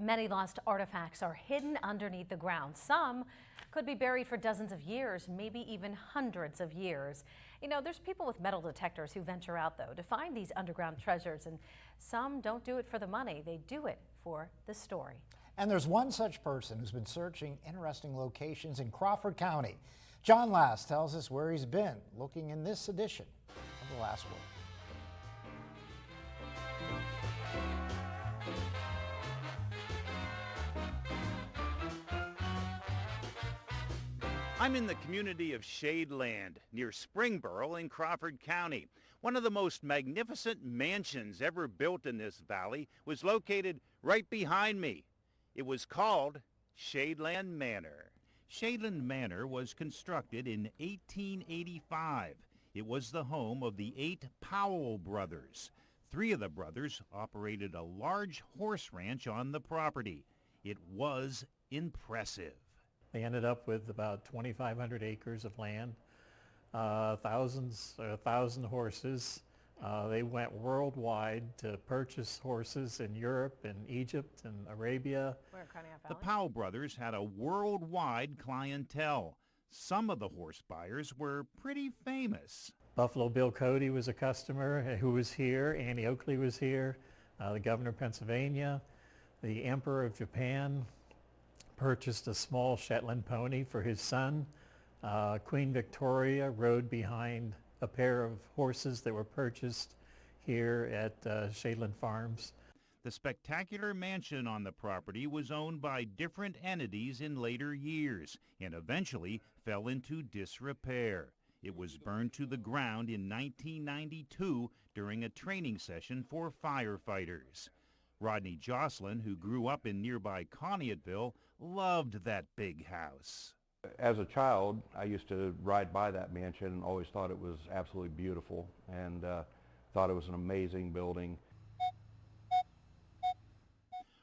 Many lost artifacts are hidden underneath the ground. Some could be buried for dozens of years, maybe even hundreds of years. You know, there's people with metal detectors who venture out, though, to find these underground treasures, and some don't do it for the money. They do it for the story. And there's one such person who's been searching interesting locations in Crawford County. John Last tells us where he's been looking in this edition of The Last Word. I'm in the community of Shadeland near Springboro in Crawford County. One of the most magnificent mansions ever built in this valley was located right behind me. It was called Shadeland Manor. Shadeland Manor was constructed in 1885. It was the home of the 8 Powell brothers. 3 of the brothers operated a large horse ranch on the property. It was impressive. They ended up with about 2,500 acres of land, 1,000 horses. They went worldwide to purchase horses in Europe and Egypt and Arabia. The Powell brothers had a worldwide clientele. Some of the horse buyers were pretty famous. Buffalo Bill Cody was a customer who was here. Annie Oakley was here. The governor of Pennsylvania, the emperor of Japan purchased a small Shetland pony for his son. Queen Victoria rode behind a pair of horses that were purchased here at Shadeland Farms. The spectacular mansion on the property was owned by different entities in later years and eventually fell into disrepair. It was burned to the ground in 1992 during a training session for firefighters. Rodney Jocelyn, who grew up in nearby Conneautville, loved that big house. As a child, I used to ride by that mansion and always thought it was absolutely beautiful and thought it was an amazing building.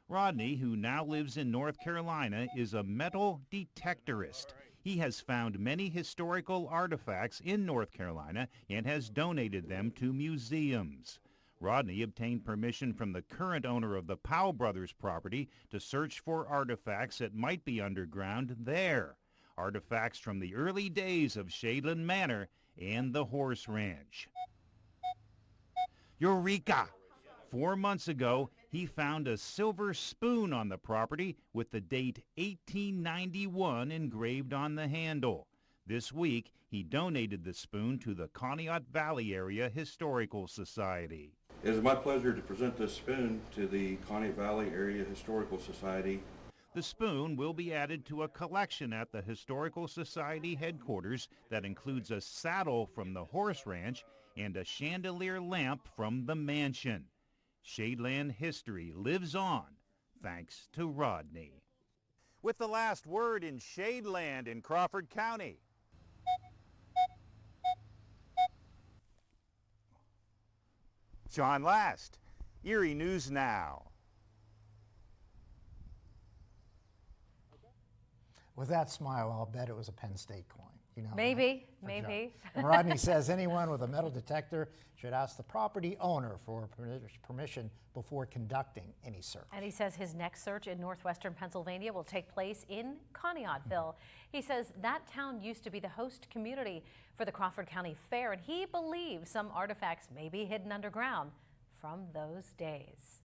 Rodney, who now lives in North Carolina, is a metal detectorist. He has found many historical artifacts in North Carolina and has donated them to museums. Rodney obtained permission from the current owner of the Powell brothers property to search for artifacts that might be underground there. Artifacts from the early days of Shadeland Manor and the horse ranch. Eureka! 4 months ago, he found a silver spoon on the property with the date 1891 engraved on the handle. This week, he donated the spoon to the Conneaut Valley Area Historical Society. It is my pleasure to present this spoon to the Conneaut Valley Area Historical Society. The spoon will be added to a collection at the Historical Society headquarters that includes a saddle from the horse ranch and a chandelier lamp from the mansion. Shadeland history lives on thanks to Rodney. With the last word in Shadeland in Crawford County. John Last, Erie News Now. With that smile, I'll bet it was a Penn State coin. You know, Maybe. And Rodney says anyone with a metal detector should ask the property owner for permission before conducting any search. And he says his next search in northwestern Pennsylvania will take place in Conneautville. He says that town used to be the host community for the Crawford County Fair, and he believes some artifacts may be hidden underground from those days.